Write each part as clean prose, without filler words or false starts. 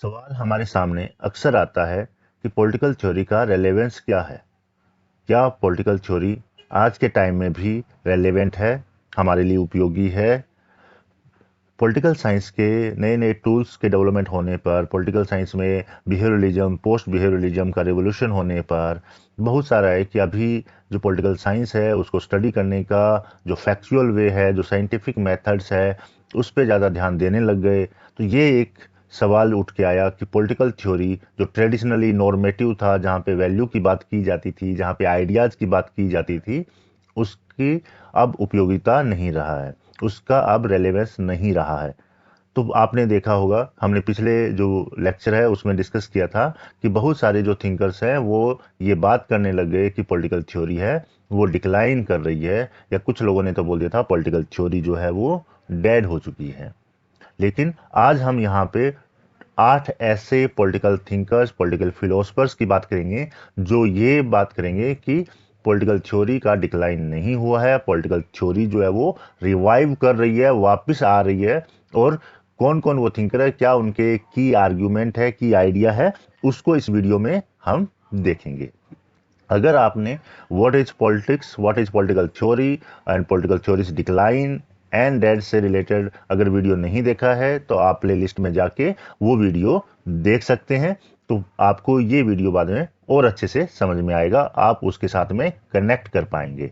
सवाल हमारे सामने अक्सर आता है कि पॉलिटिकल थ्योरी का रेलेवेंस क्या है। क्या पॉलिटिकल थ्योरी आज के टाइम में भी रेलेवेंट है, हमारे लिए उपयोगी है। पॉलिटिकल साइंस के नए नए टूल्स के डेवलपमेंट होने पर, पॉलिटिकल साइंस में बिहेवियरलिज्म, पोस्ट बिहेवियरलिज्म का रेवोल्यूशन होने पर बहुत सारा है कि अभी जो पॉलिटिकल साइंस है उसको स्टडी करने का जो फैक्चुअल वे है, जो साइंटिफिक मेथड्स है, उस पर ज़्यादा ध्यान देने लग गए। तो ये एक सवाल उठ के आया कि पॉलिटिकल थ्योरी जो ट्रेडिशनली नॉर्मेटिव था, जहाँ पे वैल्यू की बात की जाती थी, जहाँ पे आइडियाज़ की बात की जाती थी, उसकी अब उपयोगिता नहीं रहा है, उसका अब रेलेवेंस नहीं रहा है। तो आपने देखा होगा, हमने पिछले जो लेक्चर है उसमें डिस्कस किया था कि बहुत सारे जो थिंकर्स हैं वो ये बात करने लग गए कि पॉलिटिकल थ्योरी है वो डिक्लाइन कर रही है, या कुछ लोगों ने तो बोल दिया था पॉलिटिकल थ्योरी जो है वो डेड हो चुकी है। लेकिन आज हम यहाँ पे 8 ऐसे पॉलिटिकल थिंकर्स, पॉलिटिकल फिलोसफर्स की बात करेंगे जो ये बात करेंगे कि पॉलिटिकल थ्योरी का डिक्लाइन नहीं हुआ है, पॉलिटिकल थ्योरी जो है वो रिवाइव कर रही है, वापस आ रही है। और कौन कौन वो थिंकर है, क्या उनके की आर्ग्यूमेंट है, की आइडिया है, उसको इस वीडियो में हम देखेंगे। अगर आपने what is politics, what is political theory and political theories decline and death से रिलेटेड अगर वीडियो नहीं देखा है तो आप प्ले लिस्ट में जाके वो वीडियो देख सकते हैं। तो आपको ये वीडियो बाद में और अच्छे से समझ में आएगा, आप उसके साथ में कनेक्ट कर पाएंगे।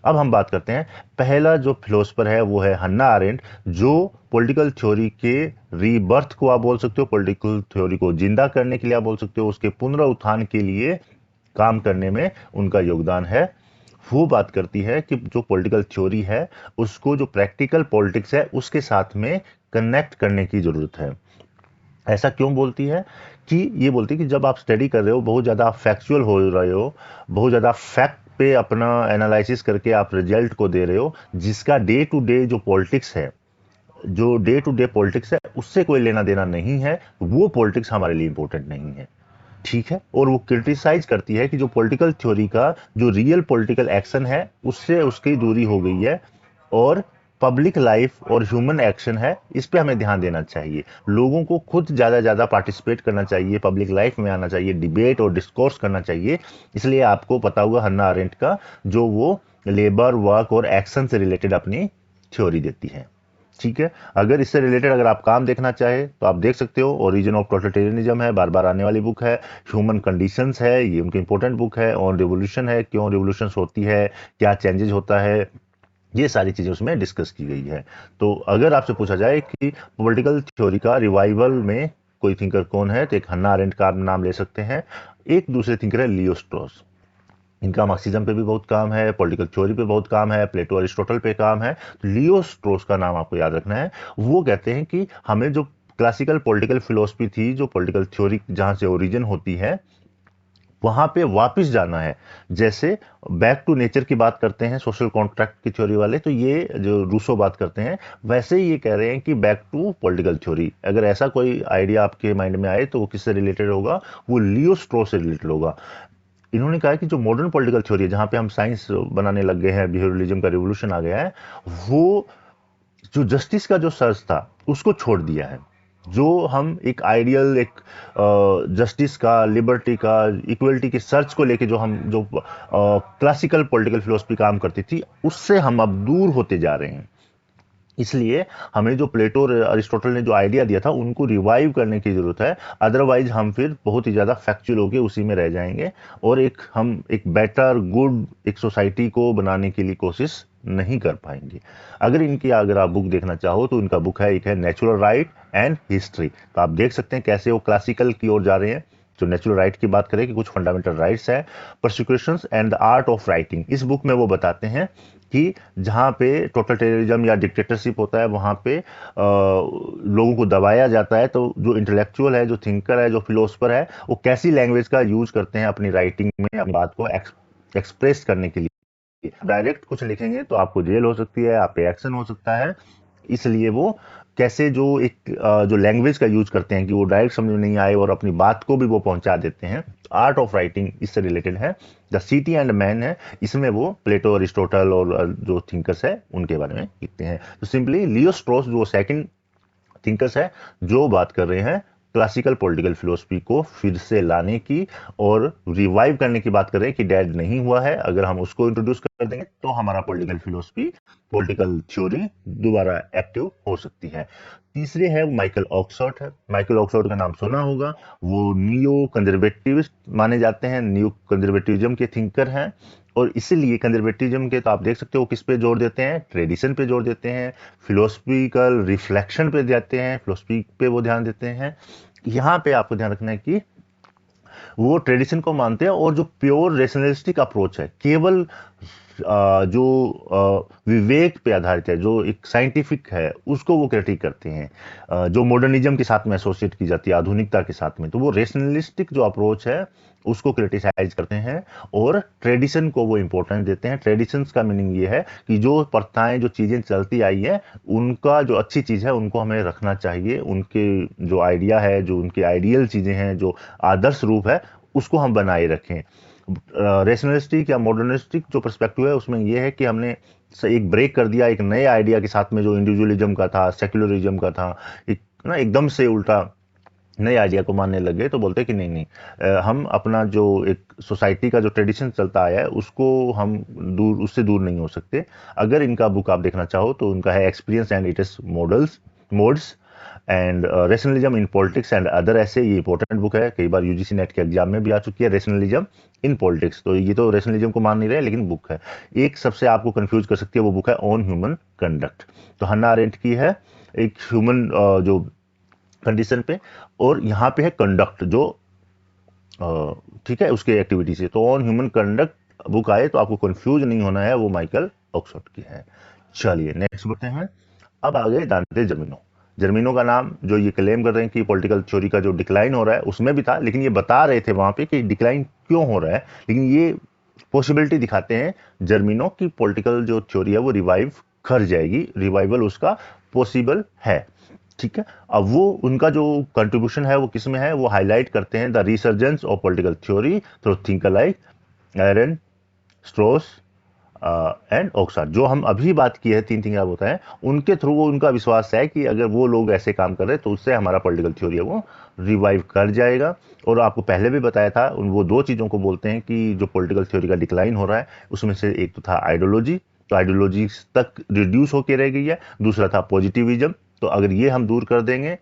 अब हम बात करते हैं, पहला जो फिलोसफर है वो है हन्ना आरेंट, जो पॉलिटिकल थ्योरी के रीबर्थ को आप बोल सकते हो, पॉलिटिकल थ्योरी को जिंदा करने के लिए आप बोल सकते हो, उसके पुनरुत्थान के लिए काम करने में उनका योगदान है। वो बात करती है कि जो पॉलिटिकल थ्योरी है उसको जो प्रैक्टिकल पॉलिटिक्स है उसके साथ में कनेक्ट करने की जरूरत है। ऐसा क्यों बोलती है? कि ये बोलती है कि जब आप स्टडी कर रहे हो, बहुत ज़्यादा फैक्चुअल हो रहे हो, बहुत ज़्यादा फैक्ट पे अपना एनालिसिस करके आप रिजल्ट को दे रहे हो, जिसका डे टू डे जो पॉलिटिक्स है, जो डे टू डे पॉलिटिक्स है उससे कोई लेना देना नहीं है, वो पॉलिटिक्स हमारे लिए इंपॉर्टेंट नहीं है। ठीक है। और वो क्रिटिसाइज करती है कि जो पॉलिटिकल थ्योरी का जो रियल पॉलिटिकल एक्शन है उससे उसकी दूरी हो गई है, और पब्लिक लाइफ और ह्यूमन एक्शन है, इस पे हमें ध्यान देना चाहिए। लोगों को खुद ज़्यादा ज़्यादा पार्टिसिपेट करना चाहिए, पब्लिक लाइफ में आना चाहिए, डिबेट और डिस्कोर्स करना चाहिए। इसलिए आपको पता होगा हन्ना अरेंट का जो वो लेबर, वर्क और एक्शन से रिलेटेड अपनी थ्योरी देती है। ठीक है। अगर इससे रिलेटेड अगर आप काम देखना चाहे तो आप देख सकते हो, ओरिजिन ऑफ टोटलिटेरियनिज्म है, बार बार आने वाली बुक है। ह्यूमन कंडीशंस है, ये उनकी इंपॉर्टेंट बुक है। ऑन रिवोल्यूशन है, क्यों रिवोल्यूशन होती है, क्या चेंजेस होता है, ये सारी चीजें उसमें डिस्कस की गई है। तो अगर आपसे पूछा जाए कि पॉलिटिकल थ्योरी का रिवाइवल में कोई थिंकर कौन है, तो एक हन्ना अरेंट का आप नाम ले सकते हैं। एक दूसरे थिंकर है लियो स्ट्रॉस। इनका मार्क्सिज्म पे भी बहुत काम है, पॉलिटिकल थ्योरी पे बहुत काम है, प्लेटो अरिस्टोटल पे काम है। तो लियो स्ट्रोस का नाम आपको याद रखना है। वो कहते हैं कि हमें जो क्लासिकल पॉलिटिकल फिलोसफी थी, जो पॉलिटिकल थ्योरी जहां से ओरिजिन होती है, वहां पे वापस जाना है। जैसे बैक टू नेचर की बात करते हैं सोशल कॉन्ट्रैक्ट की थ्योरी वाले, तो ये जो रूसो बात करते हैं, वैसे ही ये कह रहे हैं कि बैक टू पॉलिटिकल थ्योरी। अगर ऐसा कोई आइडिया आपके माइंड में आए तो वो किससे रिलेटेड होगा? वो लियो स्ट्रोस से रिलेटेड होगा। इन्होंने कहा है कि जो मॉडर्न पॉलिटिकल थ्योरी है, जहां पे हम साइंस बनाने लग गए हैं, बिहेवियरलिज्म का रिवोल्यूशन आ गया है, वो जो जस्टिस का जो सर्च था उसको छोड़ दिया है। जो हम एक आइडियल, एक जस्टिस का, लिबर्टी का, इक्वलिटी के सर्च को लेके जो हम जो क्लासिकल पॉलिटिकल फिलोसफी काम करती थी, उससे हम अब दूर होते जा रहे हैं। इसलिए हमें जो प्लेटो और अरिस्टोटल ने जो आइडिया दिया था उनको रिवाइव करने की जरूरत है। अदरवाइज हम फिर बहुत ही ज्यादा फैक्चुअल होके उसी में रह जाएंगे, और हम एक बेटर, गुड एक सोसाइटी को बनाने के लिए कोशिश नहीं कर पाएंगे। अगर आप बुक देखना चाहो तो इनका बुक है, एक है नेचुरल राइट एंड हिस्ट्री। तो आप देख सकते हैं कैसे वो क्लासिकल की ओर जा रहे हैं। जो नेचुरल राइट की बात करें कि कुछ फंडामेंटल राइट्स है, prosecutions and the art of writing, इस बुक में वो बताते हैं कि जहाँ पे टोटलिटेरिज्म या डिक्टेटरशिप होता है वहाँ पे लोगों को दबाया जाता है, तो जो इंटेलेक्चुअल है, जो थिंकर है, जो फिलोसफर है, वो कैसी लैंग्वेज का यूज करते हैं अपनी राइटिंग में अपनी बात को एक्सप्रेस करने के लिए। डायरेक्ट कुछ लिखेंगे तो आपको जेल हो सकती है, आप पे एक्शन हो सकता है। इसलिए वो कैसे जो एक जो लैंग्वेज का यूज करते हैं कि वो डायरेक्ट समझ में नहीं आए और अपनी बात को भी वो पहुंचा देते हैं। आर्ट ऑफ राइटिंग इससे रिलेटेड है। द सिटी एंड मैन है, इसमें वो प्लेटो, अरिस्टोटल और जो थिंकर्स है उनके बारे में लिखते हैं। तो सिंपली लियो स्ट्रॉस जो सेकंड थिंकर्स है जो बात कर रहे हैं क्लासिकल पॉलिटिकल फिलोसफी को फिर से लाने की और रिवाइव करने की बात कर रहे हैं कि डेड नहीं हुआ है। अगर हम उसको इंट्रोड्यूस कर देंगे तो हमारा पॉलिटिकल फिलोसफी, पॉलिटिकल थ्योरी दोबारा एक्टिव हो सकती है। तीसरे है माइकल ऑक्सफोर्ड है। माइकल ऑक्सफोर्ड का नाम सुना होगा। वो नियो कंजर्वेटिविस्ट माने जाते हैं, नियो कंजर्वेटिविज्म के थिंकर हैं। और इसीलिए कंजर्वेटिज्म के तो आप देख सकते हो किस पे जोर देते हैं, ट्रेडिशन पे जोर देते हैं, फिलोसफिकल रिफ्लेक्शन पे देते हैं, फिलोसफी पे वो ध्यान देते हैं। यहाँ पे आपको ध्यान रखना है कि वो ट्रेडिशन को मानते हैं और जो प्योर रेशनलिस्टिक अप्रोच है, केवल जो विवेक पे आधारित है, जो एक साइंटिफिक है, उसको वो क्रिटिक करते हैं, जो मॉडर्निज्म के साथ में एसोसिएट की जाती है, आधुनिकता के साथ में, तो वो रेशनलिस्टिक जो अप्रोच है उसको क्रिटिसाइज करते हैं और ट्रेडिशन को वो इंपॉर्टेंस देते हैं। ट्रेडिशंस का मीनिंग ये है कि जो प्रथाएं, जो चीजें चलती आई है, उनका जो अच्छी चीज है उनको हमें रखना चाहिए, उनके जो आइडिया है, जो उनके आइडियल चीजें हैं, जो आदर्श रूप है, उसको हम बनाए रखें। रेशनलिस्टिक या मॉडर्निस्टिक जो पर्सपेक्टिव है उसमें यह है कि हमने एक ब्रेक कर दिया एक नए आइडिया के साथ में, जो इंडिविजुअलिज्म का था, सेक्युलरिज्म का था, एक ना एकदम से उल्टा नए आइडिया को मानने लगे। तो बोलते हैं कि नहीं नहीं, हम अपना जो एक सोसाइटी का जो ट्रेडिशन चलता आया है उसको हम उससे दूर नहीं हो सकते। अगर इनका बुक आप देखना चाहो तो उनका है experience and it's modes and rationalism in politics and other ऐसे। ये इंपॉर्टेंट बुक है, कई बार यूजीसी नेट के एग्जाम में भी आ चुकी है, रेशनलिज्म इन पॉलिटिक्स। तो ये तो रेशनलिज्म को मान नहीं रहे, लेकिन बुक है। एक सबसे आपको कंफ्यूज कर सकती है वो बुक है ऑन ह्यूमन कंडक्ट, तो हन्ना अरेंट की है, एक ह्यूमन जो कंडीशन पे, और यहाँ पे है कंडक्ट जो ठीक है उसके एक्टिविटी से। तो ऑन ह्यूमन कंडक्ट बुक आए तो आपको कंफ्यूज नहीं होना है, वो माइकल ऑक्सफोर्ड की है। चलिए नेक्स्ट बढ़ते हैं। अब आ गए दांते जर्मिनो। जर्मिनो का नाम जो ये क्लेम कर रहे हैं कि पॉलिटिकल थ्योरी का जो डिक्लाइन हो रहा है उसमें भी था, लेकिन ये बता रहे थे वहां पे कि डिक्लाइन क्यों हो रहा है, लेकिन ये पॉसिबिलिटी दिखाते हैं जर्मिनो की पॉलिटिकल जो थ्योरी है वो रिवाइव कर जाएगी, रिवाइवल उसका पॉसिबल है। ठीक है, अब वो उनका जो कंट्रीब्यूशन है वो किस में है, वो हाईलाइट करते हैं the resurgence of political theory through thinker like Aron Strauss and Oxford. जो हम अभी बात की है, तीन थिंकर होता है, उनके थ्रू वो उनका विश्वास है कि अगर वो लोग ऐसे काम कर रहे हैं तो उससे हमारा पॉलिटिकल थ्योरी है वो रिवाइव कर जाएगा। और आपको पहले भी बताया था, वो दो चीज़ों को बोलते हैं कि जो पॉलिटिकल थ्योरी का डिक्लाइन हो रहा है उसमें से एक तो था आइडियोलॉजी, तो आइडियोलॉजी तक रिड्यूस होकर रह गई है। दूसरा था पॉजिटिविज्म, तो अगर ये हम दूर कर देंगे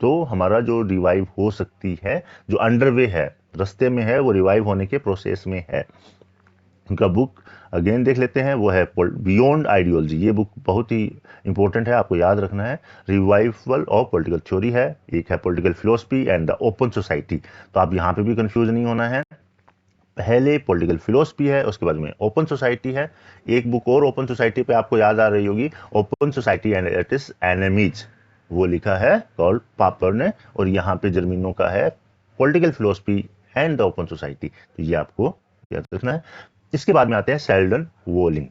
तो हमारा जो रिवाइव हो सकती है, जो अंडरवे है, रास्ते में है, वो रिवाइव होने के प्रोसेस में है। उनका बुक अगेन देख लेते हैं, वो है बियॉन्ड आइडियोलॉजी। ये बुक बहुत ही इंपॉर्टेंट है, आपको याद रखना है। रिवाइवल ऑफ पॉलिटिकल थ्योरी है, एक है political philosophy and the open society. तो आप यहाँ पे भी कंफ्यूज नहीं होना है, पहले पॉलिटिकल फिलोसफी है, उसके बाद में ओपन सोसाइटी है। एक बुक और ओपन सोसाइटी पे आपको याद आ रही होगी, open society and it's enemies, वो लिखा है कॉल पापर ने। और यहाँ पे जर्मिनो का है political philosophy and the open society, तो ये आपको याद रखना है। इसके बाद में आते हैं सेल्डन वोलिन।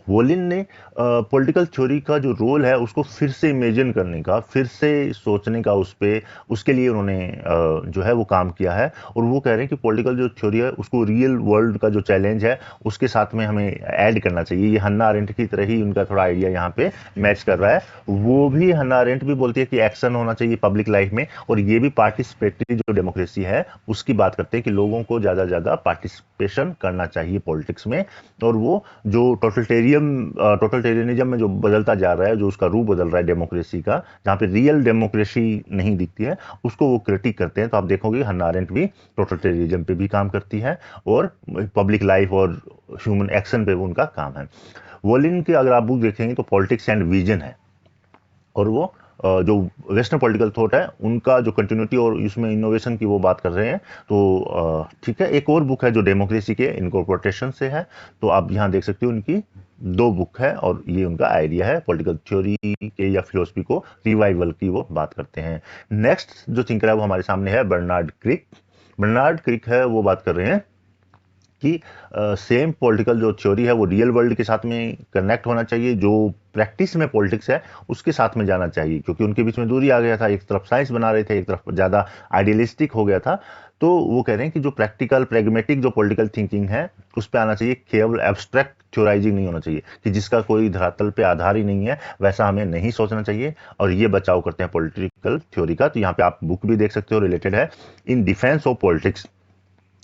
वोलिन ने पॉलिटिकल थ्योरी का जो रोल है उसको फिर से इमेजिन करने का, फिर से सोचने का, उसके लिए उन्होंने जो है वो काम किया है। और वो कह रहे हैं कि पॉलिटिकल जो थ्योरी है उसको रियल वर्ल्ड का जो चैलेंज है उसके साथ में हमें ऐड करना चाहिए। ये हन्ना अरेंट की तरह ही उनका थोड़ा आइडिया यहाँ पे मैच कर रहा है। वो भी, हन्ना अरेंट भी बोलती है कि एक्शन होना चाहिए पब्लिक लाइफ में, और ये भी पार्टिसिपेटरी जो डेमोक्रेसी है उसकी बात करते हैं कि लोगों को ज़्यादा से ज़्यादा पार्टिसिपेशन करना चाहिए पॉलिटिक्स में। और वो जो टोटलिटेरियनिज्म में जो बदलता जा रहा है, जो उसका रूप बदल रहा है डेमोक्रेसी का, जहाँ पे रियल डेमोक्रेसी नहीं दिखती है, उसको वो क्रिटिक करते हैं। तो आप देखोगे हन्ना अरेंट भी टोटलिटेरियनिज्म पे भी काम करती है और पब्लिक लाइफ और ह्यूमन एक्शन पे उनका काम है। वोलिन की अगर आप बुक देखेंगे तो पॉलिटिक्स एंड विजन है, और वो जो वेस्टर्न पॉलिटिकल थॉट है उनका जो कंटिन्यूटी और इसमें इनोवेशन की वो बात कर रहे हैं। तो ठीक है, एक और बुक है जो डेमोक्रेसी के इनकॉर्पोरेशन से है, तो आप यहाँ देख सकते हो उनकी दो बुक है, और ये उनका आइडिया है पॉलिटिकल थ्योरी के या फिलोसफी को रिवाइवल की वो बात करते हैं। नेक्स्ट जो थिंकर है वो हमारे सामने है बर्नार्ड क्रिक। बर्नार्ड क्रिक है वो बात कर रहे हैं कि सेम पॉलिटिकल जो थ्योरी है वो रियल वर्ल्ड के साथ में कनेक्ट होना चाहिए, जो प्रैक्टिस में पॉलिटिक्स है उसके साथ में जाना चाहिए, क्योंकि उनके बीच में दूरी आ गया था, एक तरफ साइंस बना रहे थे, एक तरफ ज़्यादा आइडियलिस्टिक हो गया था। तो वो कह रहे हैं कि जो प्रैक्टिकल प्रेगमेटिक जो पॉलिटिकल थिंकिंग है उस पर आना चाहिए, केवल एब्स्ट्रैक्ट थ्योराइजिंग नहीं होना चाहिए कि जिसका कोई धरातल पे आधार ही नहीं है, वैसा हमें नहीं सोचना चाहिए। और ये बचाव करते हैं पॉलिटिकल थ्योरी का। तो यहाँ पे आप बुक भी देख सकते हो, रिलेटेड है, इन डिफेंस ऑफ पॉलिटिक्स।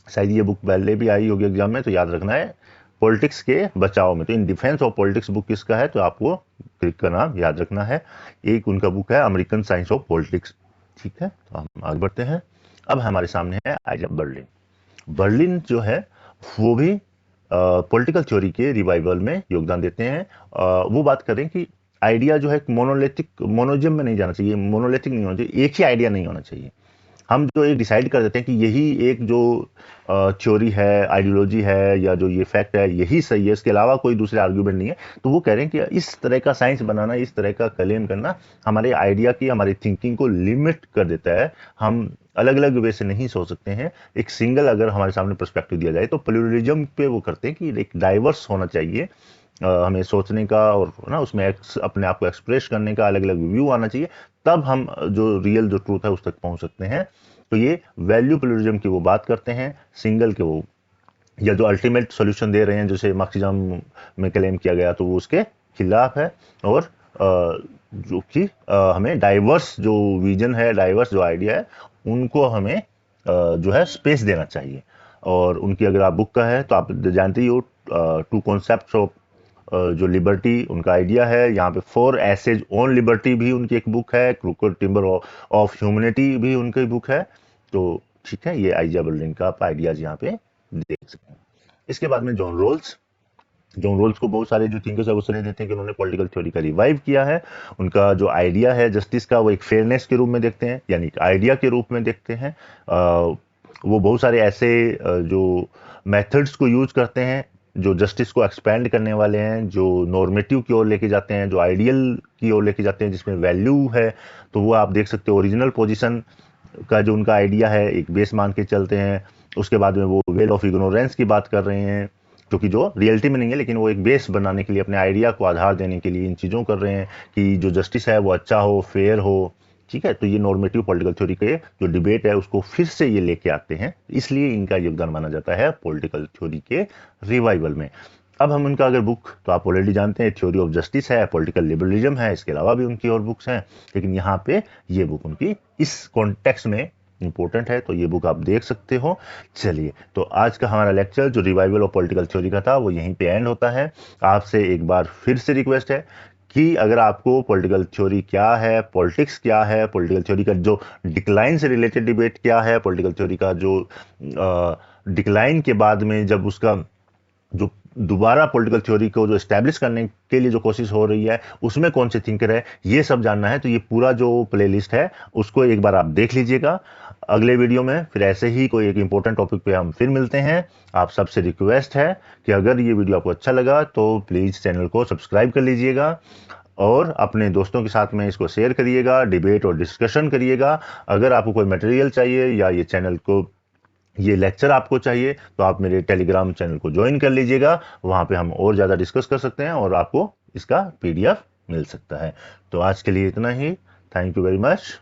शायद ये बुक पहले भी आई होगी एग्जाम में, तो याद रखना है, पॉलिटिक्स के बचाव में। तो in defence of politics book किसका है, तो आपको क्लिक का नाम याद रखना है। एक उनका बुक है अमेरिकन साइंस ऑफ पॉलिटिक्स। ठीक है, तो हम आगे बढ़ते हैं। अब हमारे सामने है आइजा बर्लिन। बर्लिन जो है वो भी पॉलिटिकल थ्योरी के रिवाइवल में योगदान देते हैं। वो बात करें कि आइडिया जो है मोनोलिथिक, मोनोजिम में नहीं जाना चाहिए, मोनोलिथिक नहीं होना चाहिए, एक ही आइडिया नहीं होना चाहिए। हम जो एक डिसाइड कर देते हैं कि यही एक जो थ्योरी है, आइडियोलॉजी है, या जो ये फैक्ट है यही सही है, इसके अलावा कोई दूसरे आर्ग्यूमेंट नहीं है, तो वो कह रहे हैं कि इस तरह का साइंस बनाना, इस तरह का क्लेम करना हमारे आइडिया की, हमारी थिंकिंग को लिमिट कर देता है। हम अलग अलग वे से नहीं सोच सकते हैं। एक सिंगल अगर हमारे सामने पर्सपेक्टिव दिया जाए, तो प्लूरलिज्म पे वो करते हैं कि एक डाइवर्स होना चाहिए, हमें सोचने का, और ना उसमें अपने आप को एक्सप्रेस करने का अलग अलग व्यू आना चाहिए, तब हम जो रियल जो ट्रूथ है उस तक पहुंच सकते हैं। तो ये वैल्यू प्लूरलिज्म की वो बात करते हैं, सिंगल के वो, या जो अल्टीमेट सॉल्यूशन दे रहे हैं जैसे मार्क्सिज्म में क्लेम किया गया, तो वो उसके खिलाफ है। और जो कि हमें डाइवर्स जो विजन है, डाइवर्स जो आइडिया है, उनको हमें जो है स्पेस देना चाहिए। और उनकी अगर आप बुक का है तो आप जानते ही हो, टू कॉन्सेप्ट्स ऑफ जो लिबर्टी उनका आइडिया है। यहाँ पे 4 एसेज ऑन लिबर्टी भी उनकी एक बुक है, क्रूकर टिम्बर ऑफ ह्यूमैनिटी भी उनकी बुक है। तो ठीक है, ये आइजा बर्लिन का आप आइडियाज यहाँ पे देख सकते हैं। इसके बाद में जॉन रोल्स को बहुत सारे जो थिंकर्स है वो सलाह देते हैं कि उन्होंने पॉलिटिकल थ्योरी का रिवाइव किया है। उनका जो आइडिया है जस्टिस का, वो एक फेयरनेस के रूप में देखते हैं, यानी एक आइडिया के रूप में देखते हैं। वो बहुत सारे ऐसे जो मेथड्स को यूज करते हैं जो जस्टिस को एक्सपेंड करने वाले हैं, जो नॉर्मेटिव की ओर लेके जाते हैं, जो आइडियल की ओर लेके जाते हैं, जिसमें वैल्यू है। तो वो आप देख सकते हो, ओरिजिनल पोजीशन का जो उनका आइडिया है एक बेस मान के चलते हैं। उसके बाद में वो वेल ऑफ इग्नोरेंस की बात कर रहे हैं, क्योंकि जो रियलिटी में नहीं है, लेकिन वो एक बेस बनाने के लिए, अपने आइडिया को आधार देने के लिए इन चीज़ों कर रहे हैं कि जो जस्टिस है वो अच्छा हो, फेयर हो। ठीक है, तो ये नॉर्मेटिव पॉलिटिकल थ्योरी के जो डिबेट है उसको फिर से ये लेके आते हैं, इसलिए इनका योगदान माना जाता है पॉलिटिकल थ्योरी के रिवाइवल में। अब हम उनका अगर बुक तो आप ऑलरेडी जानते हैं, थ्योरी ऑफ जस्टिस है, पॉलिटिकल लिबरलिज्म है, इसके अलावा भी उनकी और बुक्स हैं, लेकिन यहाँ पे ये बुक उनकी इस कॉन्टेक्स्ट में इंपॉर्टेंट है, तो ये बुक आप देख सकते हो। चलिए, तो आज का हमारा लेक्चर जो रिवाइवल ऑफ पॉलिटिकल थ्योरी का था वो यहीं पे एंड होता है। आपसे एक बार फिर से रिक्वेस्ट है कि अगर आपको पॉलिटिकल थ्योरी क्या है, पॉलिटिक्स क्या है, पॉलिटिकल थ्योरी का जो डिक्लाइन से रिलेटेड डिबेट क्या है, पॉलिटिकल थ्योरी का जो डिक्लाइन के बाद में जब उसका जो दोबारा पॉलिटिकल थ्योरी को जो एस्टैब्लिश करने के लिए जो कोशिश हो रही है, उसमें कौन से थिंकर है, ये सब जानना है, तो ये पूरा जो प्लेलिस्ट है उसको एक बार आप देख लीजिएगा। अगले वीडियो में फिर ऐसे ही कोई एक इंपॉर्टेंट टॉपिक पे हम फिर मिलते हैं। आप सबसे रिक्वेस्ट है कि अगर ये वीडियो आपको अच्छा लगा तो प्लीज़ चैनल को सब्सक्राइब कर लीजिएगा, और अपने दोस्तों के साथ में इसको शेयर करिएगा, डिबेट और डिस्कशन करिएगा। अगर आपको कोई मटेरियल चाहिए या ये चैनल को, ये लेक्चर आपको चाहिए, तो आप मेरे टेलीग्राम चैनल को ज्वाइन कर लीजिएगा। वहाँ पे हम और ज़्यादा डिस्कस कर सकते हैं और आपको इसका PDF मिल सकता है। तो आज के लिए इतना ही। Thank you very much.